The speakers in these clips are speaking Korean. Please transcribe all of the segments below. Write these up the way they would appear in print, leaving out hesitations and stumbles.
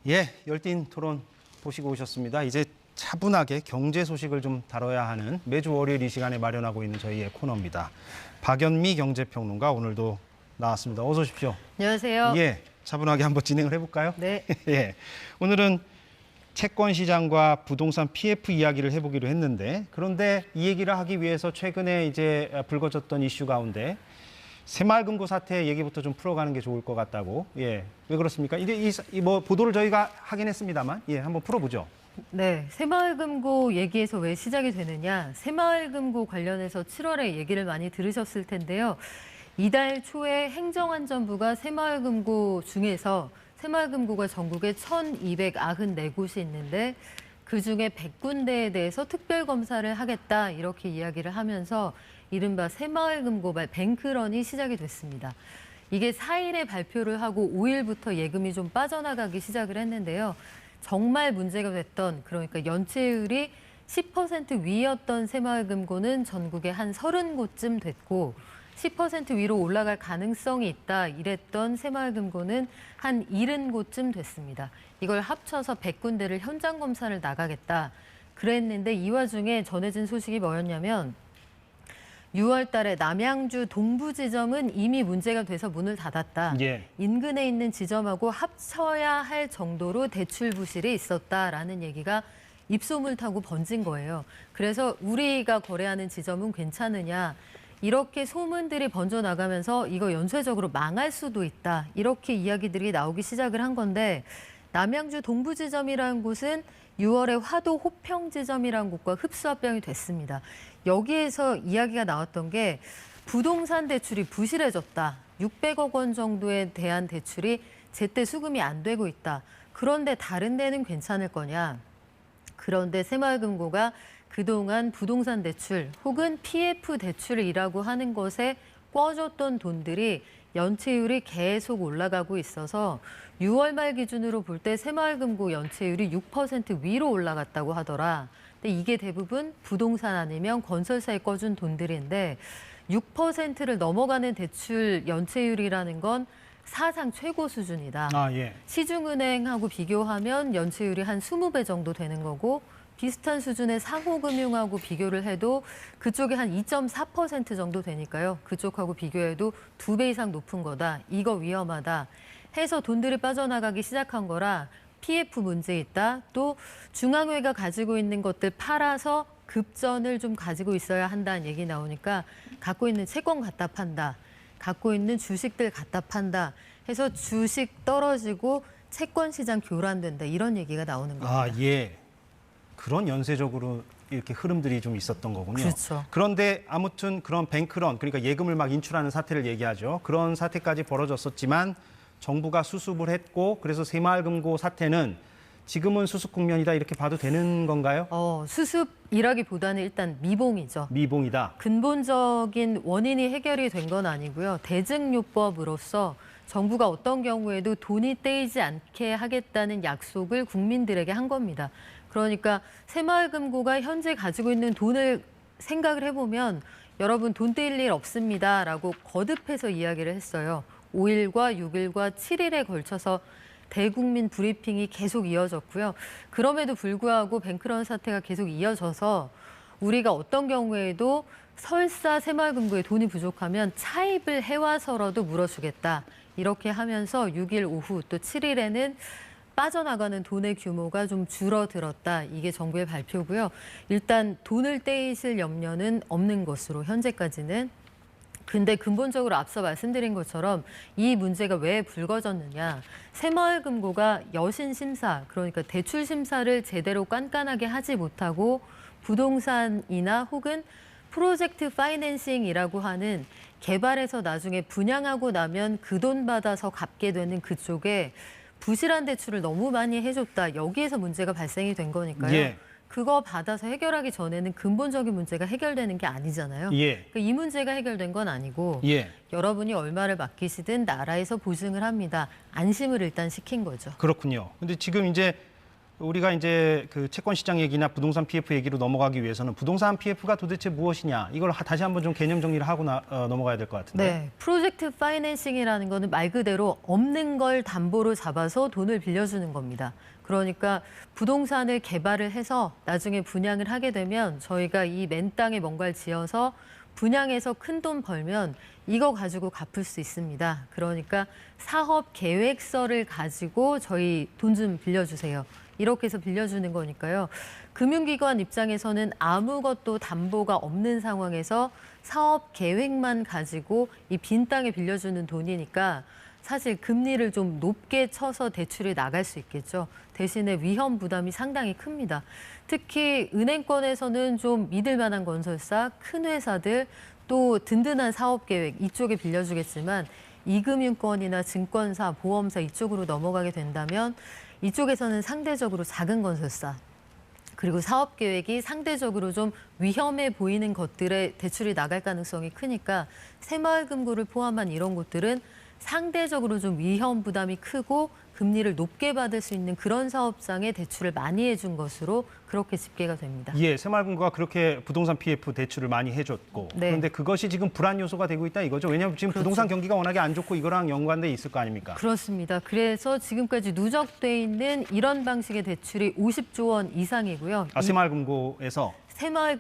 예, 열띤 토론 보시고 오셨습니다. 이제 차분하게 경제 소식을 좀 다뤄야 하는 매주 월요일 이 시간에 마련하고 있는 저희의 코너입니다. 박연미 경제평론가 오늘도 나왔습니다. 어서 오십시오. 안녕하세요. 예, 차분하게 한번 진행을 해볼까요? 네. 예, 오늘은 채권 시장과 부동산 PF 이야기를 해보기로 했는데, 그런데 이 얘기를 하기 위해서 최근에 이제 불거졌던 이슈 가운데 새마을금고 사태 얘기부터 좀 풀어가는 게 좋을 것 같다고. 예, 왜 그렇습니까? 이게 뭐 보도를 저희가 하긴 했습니다만, 예, 한번 풀어보죠. 네, 새마을금고 얘기에서 왜 시작이 되느냐? 새마을금고 관련해서 7월에 얘기를 많이 들으셨을 텐데요. 이달 초에 행정안전부가 새마을금고 중에서 새마을금고가 전국에 1,294곳이 있는데 그중에 100군데에 대해서 특별검사를 하겠다 이렇게 이야기를 하면서 이른바 새마을금고 뱅크런이 시작이 됐습니다. 이게 4일에 발표를 하고 5일부터 예금이 좀 빠져나가기 시작을 했는데요. 정말 문제가 됐던, 그러니까 연체율이 10% 위였던 새마을금고는 전국에 한 30곳쯤 됐고 10% 위로 올라갈 가능성이 있다 이랬던 새마을금고는 한 70곳쯤 됐습니다. 이걸 합쳐서 100군데를 현장 검사를 나가겠다 그랬는데 이 와중에 전해진 소식이 뭐였냐면 6월 달에 남양주 동부지점은 이미 문제가 돼서 문을 닫았다. 예. 인근에 있는 지점하고 합쳐야 할 정도로 대출 부실이 있었다라는 얘기가 입소문 타고 번진 거예요. 그래서 우리가 거래하는 지점은 괜찮으냐. 이렇게 소문들이 번져나가면서 이거 연쇄적으로 망할 수도 있다. 이렇게 이야기들이 나오기 시작을 한 건데 남양주 동부지점이라는 곳은 6월에 화도 호평지점이라는 곳과 흡수합병이 됐습니다. 여기에서 이야기가 나왔던 게 부동산 대출이 부실해졌다. 600억 원 정도에 대한 대출이 제때 수금이 안 되고 있다. 그런데 다른 데는 괜찮을 거냐. 그런데 새마을금고가 그동안 부동산 대출 혹은 PF 대출이라고 하는 것에 꿔줬던 돈들이 연체율이 계속 올라가고 있어서 6월 말 기준으로 볼 때 새마을금고 연체율이 6% 위로 올라갔다고 하더라. 근데 이게 대부분 부동산 아니면 건설사에 꿔준 돈들인데 6%를 넘어가는 대출 연체율이라는 건 사상 최고 수준이다. 아, 예. 시중은행하고 비교하면 연체율이 한 20배 정도 되는 거고 비슷한 수준의 상호금융하고 비교를 해도 그쪽이 한 2.4% 정도 되니까요. 그쪽하고 비교해도 2배 이상 높은 거다. 이거 위험하다. 해서 돈들이 빠져나가기 시작한 거라 PF 문제 있다. 또 중앙회가 가지고 있는 것들 팔아서 급전을 좀 가지고 있어야 한다는 얘기 나오니까 갖고 있는 채권 갖다 판다. 갖고 있는 주식들 갖다 판다. 해서 주식 떨어지고 채권 시장 교란된다. 이런 얘기가 나오는 겁니다. 아, 예. 그런 연쇄적으로 이렇게 흐름들이 좀 있었던 거군요. 그렇죠. 그런데 아무튼 그런 뱅크런, 그러니까 예금을 막 인출하는 사태를 얘기하죠. 그런 사태까지 벌어졌었지만 정부가 수습을 했고 그래서 새마을금고 사태는 지금은 수습 국면이다 이렇게 봐도 되는 건가요? 수습이라기보다는 일단 미봉이죠. 미봉이다. 근본적인 원인이 해결이 된 건 아니고요. 대증요법으로서 정부가 어떤 경우에도 돈이 떼이지 않게 하겠다는 약속을 국민들에게 한 겁니다. 그러니까 새마을금고가 현재 가지고 있는 돈을 생각을 해보면 여러분 돈 떼일 일 없습니다라고 거듭해서 이야기를 했어요. 5일과 6일과 7일에 걸쳐서 대국민 브리핑이 계속 이어졌고요. 그럼에도 불구하고 뱅크런 사태가 계속 이어져서 우리가 어떤 경우에도 설사 새마을금고에 돈이 부족하면 차입을 해와서라도 물어주겠다. 이렇게 하면서 6일 오후 또 7일에는 빠져나가는 돈의 규모가 좀 줄어들었다. 이게 정부의 발표고요. 일단 돈을 떼이실 염려는 없는 것으로 현재까지는. 근데 근본적으로 앞서 말씀드린 것처럼 이 문제가 왜 불거졌느냐. 새마을금고가 여신 심사, 그러니까 대출 심사를 제대로 깐깐하게 하지 못하고 부동산이나 혹은 프로젝트 파이낸싱이라고 하는 개발해서 나중에 분양하고 나면 그 돈 받아서 갚게 되는 그쪽에 부실한 대출을 너무 많이 해줬다. 여기에서 문제가 발생이 된 거니까요. 예. 그거 받아서 해결하기 전에는 근본적인 문제가 해결되는 게 아니잖아요. 예. 그러니까 이 문제가 해결된 건 아니고 예. 여러분이 얼마를 맡기시든 나라에서 보증을 합니다. 안심을 일단 시킨 거죠. 그렇군요. 근데 지금 이제 우리가 이제 그 채권 시장 얘기나 부동산 PF 얘기로 넘어가기 위해서는 부동산 PF가 도대체 무엇이냐 이걸 다시 한번 좀 개념 정리를 하고 넘어가야 될 것 같은데. 네, 프로젝트 파이낸싱이라는 거는 말 그대로 없는 걸 담보로 잡아서 돈을 빌려주는 겁니다. 그러니까 부동산을 개발을 해서 나중에 분양을 하게 되면 저희가 이 맨 땅에 뭔가를 지어서 분양해서 큰 돈 벌면 이거 가지고 갚을 수 있습니다. 그러니까 사업 계획서를 가지고 저희 돈 좀 빌려주세요. 이렇게 해서 빌려주는 거니까요. 금융기관 입장에서는 아무것도 담보가 없는 상황에서 사업 계획만 가지고 이 빈 땅에 빌려주는 돈이니까 사실 금리를 좀 높게 쳐서 대출이 나갈 수 있겠죠. 대신에 위험 부담이 상당히 큽니다. 특히 은행권에서는 좀 믿을 만한 건설사, 큰 회사들, 또 든든한 사업 계획 이쪽에 빌려주겠지만 이금융권이나 증권사, 보험사 이쪽으로 넘어가게 된다면 이쪽에서는 상대적으로 작은 건설사, 그리고 사업 계획이 상대적으로 좀 위험해 보이는 것들에 대출이 나갈 가능성이 크니까 새마을금고를 포함한 이런 곳들은 상대적으로 좀 위험 부담이 크고 금리를 높게 받을 수 있는 그런 사업장에 대출을 많이 해준 것으로 그렇게 집계가 됩니다. 예, 새마을금고가 그렇게 부동산 PF 대출을 많이 해줬고 네. 그런데 그것이 지금 불안 요소가 되고 있다 이거죠. 왜냐하면 지금 그렇죠. 부동산 경기가 워낙에 안 좋고 이거랑 연관돼 있을 거 아닙니까? 그렇습니다. 그래서 지금까지 누적돼 있는 이런 방식의 대출이 50조 원 이상이고요. 새마을금고에서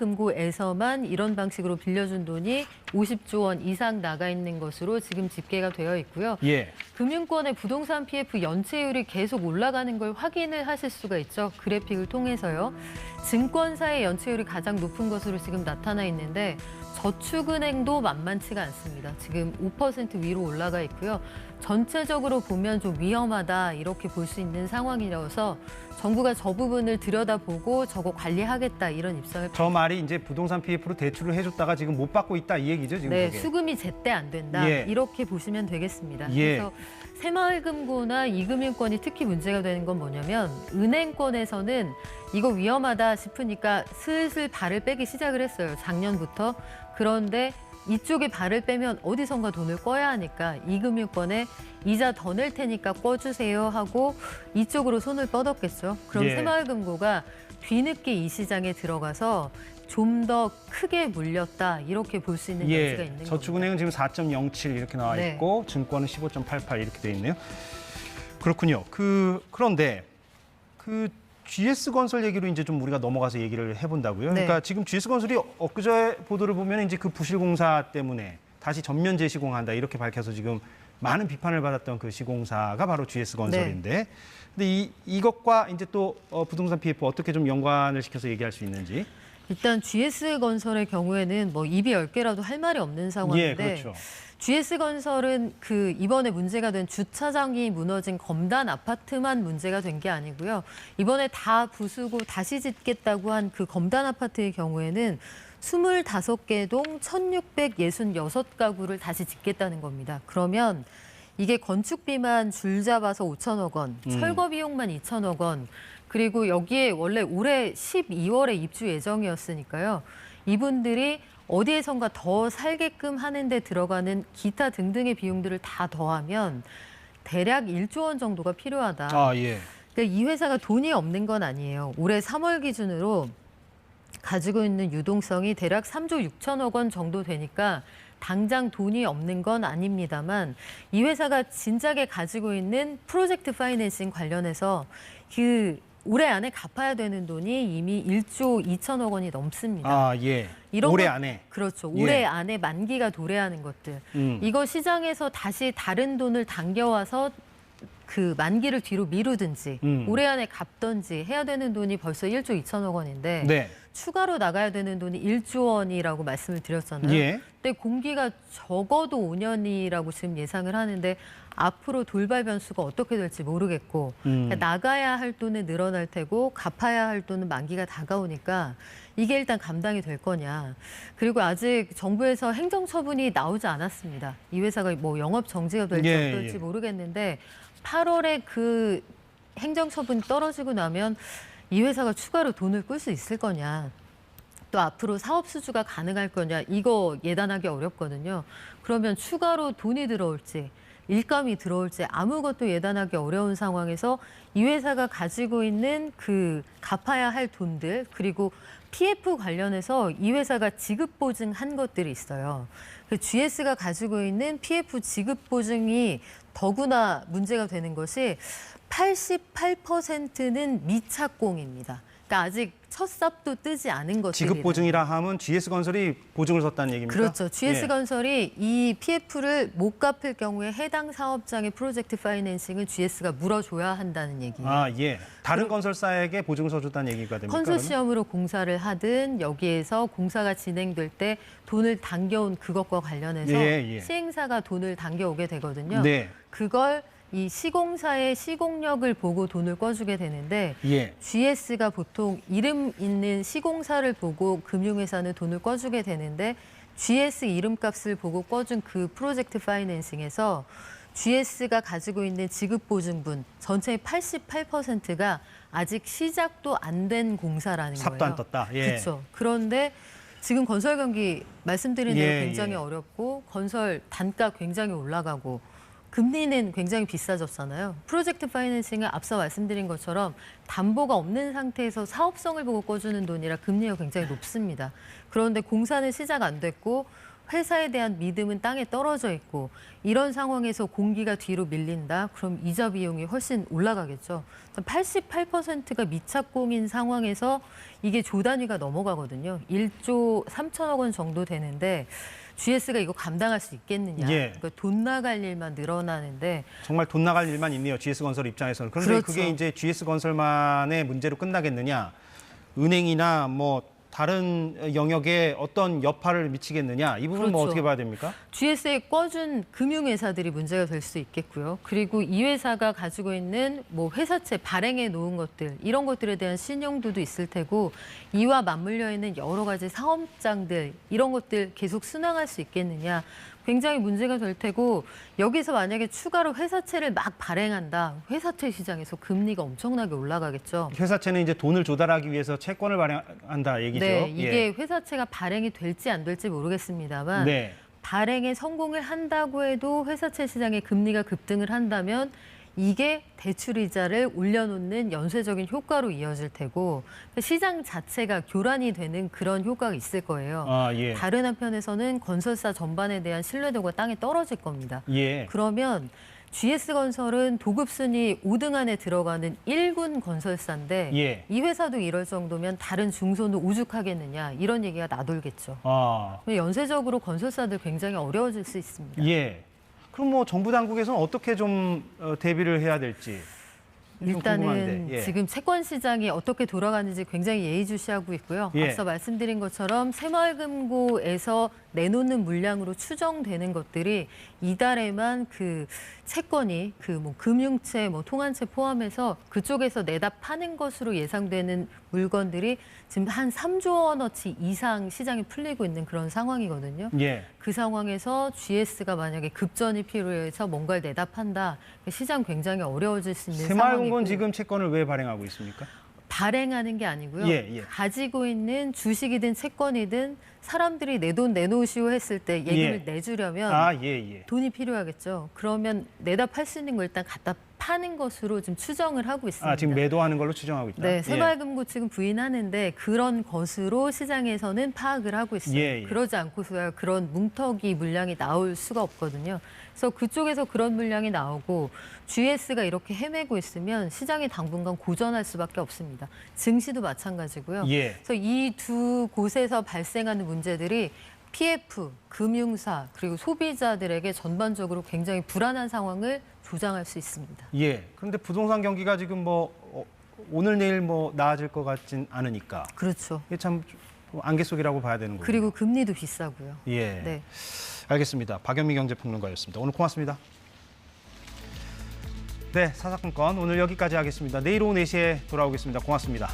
새마을금고에서만 이런 방식으로 빌려준 돈이 50조 원 이상 나가 있는 것으로 지금 집계가 되어 있고요. 예. 금융권의 부동산 PF 연체율이 계속 올라가는 걸 확인을 하실 수가 있죠. 그래픽을 통해서요. 증권사의 연체율이 가장 높은 것으로 지금 나타나 있는데 저축은행도 만만치가 않습니다. 지금 5% 위로 올라가 있고요. 전체적으로 보면 좀 위험하다 이렇게 볼 수 있는 상황이라서 정부가 저 부분을 들여다보고 저거 관리하겠다 이런 입장을 저 말이 이제 부동산 PF로 대출을 해줬다가 지금 못 받고 있다 이 얘기죠 지금. 네, 그게. 수금이 제때 안 된다. 예. 이렇게 보시면 되겠습니다. 예. 그래서 새마을금고나 이금융권이 특히 문제가 되는 건 뭐냐면 은행권에서는 이거 위험하다 싶으니까 슬슬 발을 빼기 시작을 했어요. 작년부터. 그런데 이쪽에 발을 빼면 어디선가 돈을 꿔야 하니까 이금융권에 이자 더 낼 테니까 꿔주세요 하고 이쪽으로 손을 뻗었겠죠. 그럼 예. 새마을금고가 뒤늦게 이 시장에 들어가서 좀 더 크게 물렸다 이렇게 볼 수 있는 여지가 있는 겁니다. 저축은행은 지금 4.07 이렇게 나와 네. 있고 증권은 15.88 이렇게 돼 있네요. 그렇군요. 그런데 GS건설 얘기로 이제 좀 우리가 넘어가서 얘기를 해본다고요. 네. 그러니까 지금 GS건설이 엊그제 보도를 보면 이제 그 부실공사 때문에 다시 전면 재시공한다 이렇게 밝혀서 지금 많은 비판을 받았던 그 시공사가 바로 GS건설인데, 네. 근데 이것과 이제 또 부동산 PF 어떻게 좀 연관을 시켜서 얘기할 수 있는지. 일단 GS건설의 경우에는 뭐 입이 10개라도 할 말이 없는 상황인데 예, 그렇죠. GS건설은 그 이번에 문제가 된 주차장이 무너진 검단 아파트만 문제가 된 게 아니고요. 이번에 다 부수고 다시 짓겠다고 한 그 검단 아파트의 경우에는 25개 동 1,666가구를 다시 짓겠다는 겁니다. 그러면 이게 건축비만 줄 잡아서 5천억 원, 철거 비용만 2천억 원, 그리고 여기에 원래 올해 12월에 입주 예정이었으니까요. 이분들이 어디에선가 더 살게끔 하는 데 들어가는 기타 등등의 비용들을 다 더하면 대략 1조 원 정도가 필요하다. 아, 예. 그러니까 이 회사가 돈이 없는 건 아니에요. 올해 3월 기준으로 가지고 있는 유동성이 대략 3조 6천억 원 정도 되니까 당장 돈이 없는 건 아닙니다만 이 회사가 진작에 가지고 있는 프로젝트 파이낸싱 관련해서 그 올해 안에 갚아야 되는 돈이 이미 1조 2천억 원이 넘습니다. 아, 예. 이런 올해 것- 안에. 그렇죠. 예. 올해 안에 만기가 도래하는 것들. 이거 시장에서 다시 다른 돈을 당겨와서 그 만기를 뒤로 미루든지 올해 안에 갚든지 해야 되는 돈이 벌써 1조 2천억 원인데 네. 추가로 나가야 되는 돈이 1조 원이라고 말씀을 드렸잖아요. 예. 근데 공기가 적어도 5년이라고 지금 예상을 하는데 앞으로 돌발 변수가 어떻게 될지 모르겠고 그러니까 나가야 할 돈은 늘어날 테고 갚아야 할 돈은 만기가 다가오니까 이게 일단 감당이 될 거냐. 그리고 아직 정부에서 행정처분이 나오지 않았습니다. 이 회사가 뭐 영업 정지가 될지 예, 어떨지 예. 모르겠는데 8월에 그 행정처분이 떨어지고 나면 이 회사가 추가로 돈을 끌 수 있을 거냐. 또 앞으로 사업 수주가 가능할 거냐. 이거 예단하기 어렵거든요. 그러면 추가로 돈이 들어올지 일감이 들어올지 아무것도 예단하기 어려운 상황에서 이 회사가 가지고 있는 그 갚아야 할 돈들 그리고 PF 관련해서 이 회사가 지급 보증한 것들이 있어요. 그 GS가 가지고 있는 PF 지급 보증이 더구나 문제가 되는 것이 88%는 미착공입니다. 그러니까 아직 첫 삽도 뜨지 않은 것들이 지급 보증이라 하면 GS건설이 보증을 섰다는 얘기입니까? 그렇죠. GS건설이 이 PF를 못 갚을 경우에 해당 사업장의 프로젝트 파이낸싱을 GS가 물어줘야 한다는 얘기예요. 아, 예. 다른 건설사에게 보증을 서줬다는 얘기가 됩니까? 컨소시엄으로 공사를 하든 여기에서 공사가 진행될 때 돈을 당겨온 그것과 관련해서 예. 시행사가 돈을 당겨오게 되거든요. 네. 그걸 이 시공사의 시공력을 보고 돈을 꿔주게 되는데 예. GS가 보통 이름 있는 시공사를 보고 금융회사는 돈을 꿔주게 되는데 GS 이름값을 보고 꿔준 그 프로젝트 파이낸싱에서 GS가 가지고 있는 지급보증분 전체의 88%가 아직 시작도 안 된 공사라는 삽도 거예요. 안 떴다. 예. 그렇죠. 그런데 지금 건설 경기 말씀드린 대로 예, 굉장히 예. 어렵고 건설 단가 굉장히 올라가고 금리는 굉장히 비싸졌잖아요. 프로젝트 파이낸싱은 앞서 말씀드린 것처럼 담보가 없는 상태에서 사업성을 보고 꿔주는 돈이라 금리가 굉장히 높습니다. 그런데 공사는 시작 안 됐고 회사에 대한 믿음은 땅에 떨어져 있고 이런 상황에서 공기가 뒤로 밀린다? 그럼 이자 비용이 훨씬 올라가겠죠. 88%가 미착공인 상황에서 이게 조 단위가 넘어가거든요. 1조 3천억 원 정도 되는데 GS가 이거 감당할 수 있겠느냐. 예. 그러니까 돈 나갈 일만 늘어나는데 정말 돈 나갈 일만 있네요. GS건설 입장에서는. 그런데 그렇죠. 그게 이제 GS건설만의 문제로 끝나겠느냐. 은행이나 뭐 다른 영역에 어떤 여파를 미치겠느냐. 이 부분은 뭐 그렇죠. 어떻게 봐야 됩니까? GS에 꿔준 금융회사들이 문제가 될 수 있겠고요. 그리고 이 회사가 가지고 있는 뭐 회사채 발행해 놓은 것들 이런 것들에 대한 신용도도 있을 테고 이와 맞물려 있는 여러 가지 사업장들 이런 것들 계속 순항할 수 있겠느냐. 굉장히 문제가 될 테고 여기서 만약에 추가로 회사채를 막 발행한다. 회사채 시장에서 금리가 엄청나게 올라가겠죠. 회사채는 이제 돈을 조달하기 위해서 채권을 발행한다 얘기죠. 네, 이게 예. 회사채가 발행이 될지 안 될지 모르겠습니다만 네. 발행에 성공을 한다고 해도 회사채 시장의 금리가 급등을 한다면 이게 대출이자를 올려놓는 연쇄적인 효과로 이어질 테고 시장 자체가 교란이 되는 그런 효과가 있을 거예요. 아, 예. 다른 한편에서는 건설사 전반에 대한 신뢰도가 땅에 떨어질 겁니다. 예. 그러면 GS건설은 도급순위 5등 안에 들어가는 1군 건설사인데 예. 이 회사도 이럴 정도면 다른 중소는 오죽하겠느냐 이런 얘기가 나돌겠죠. 아. 연쇄적으로 건설사들 굉장히 어려워질 수 있습니다. 예. 그럼 뭐 정부 당국에서는 어떻게 좀 대비를 해야 될지 좀 일단은 궁금한데. 예. 지금 채권 시장이 어떻게 돌아가는지 굉장히 예의주시하고 있고요. 예. 앞서 말씀드린 것처럼 새마을금고에서 내놓는 물량으로 추정되는 것들이 이달에만 그 채권이 그 뭐 금융채, 뭐 통한채 포함해서 그쪽에서 내다 파는 것으로 예상되는 물건들이 지금 한 3조 원어치 이상 시장에 풀리고 있는 그런 상황이거든요. 예. 그 상황에서 GS가 만약에 급전이 필요해서 뭔가를 내다 판다. 시장 굉장히 어려워질 수 있는 상황이고. 새마을금고는 지금 채권을 왜 발행하고 있습니까? 발행하는 게 아니고요. 예. 가지고 있는 주식이든 채권이든 사람들이 내 돈 내놓으시오 했을 때 예금을 예. 내주려면 아, 예. 돈이 필요하겠죠. 그러면 내다 팔 수 있는 걸 일단 갖다 파는 것으로 좀 추정을 하고 있습니다. 아, 지금 매도하는 걸로 추정하고 있다. 네, 예. 새마을금고 측은 부인하는데 그런 것으로 시장에서는 파악을 하고 있어요. 예. 그러지 않고서야 그런 뭉터기 물량이 나올 수가 없거든요. 그래서 그쪽에서 그런 물량이 나오고 GS가 이렇게 헤매고 있으면 시장이 당분간 고전할 수밖에 없습니다. 증시도 마찬가지고요. 예. 그래서 이 두 곳에서 발생하는 문제들이 PF, 금융사 그리고 소비자들에게 전반적으로 굉장히 불안한 상황을 조장할 수 있습니다. 예. 그런데 부동산 경기가 지금 뭐 오늘 내일 뭐 나아질 것 같진 않으니까 그렇죠. 이게 참 안개 속이라고 봐야 되는 거예요. 그리고 금리도 비싸고요. 예. 네. 알겠습니다. 박연미 경제평론가였습니다. 오늘 고맙습니다. 네, 사사건건 오늘 여기까지 하겠습니다. 내일 오후 4시에 돌아오겠습니다. 고맙습니다.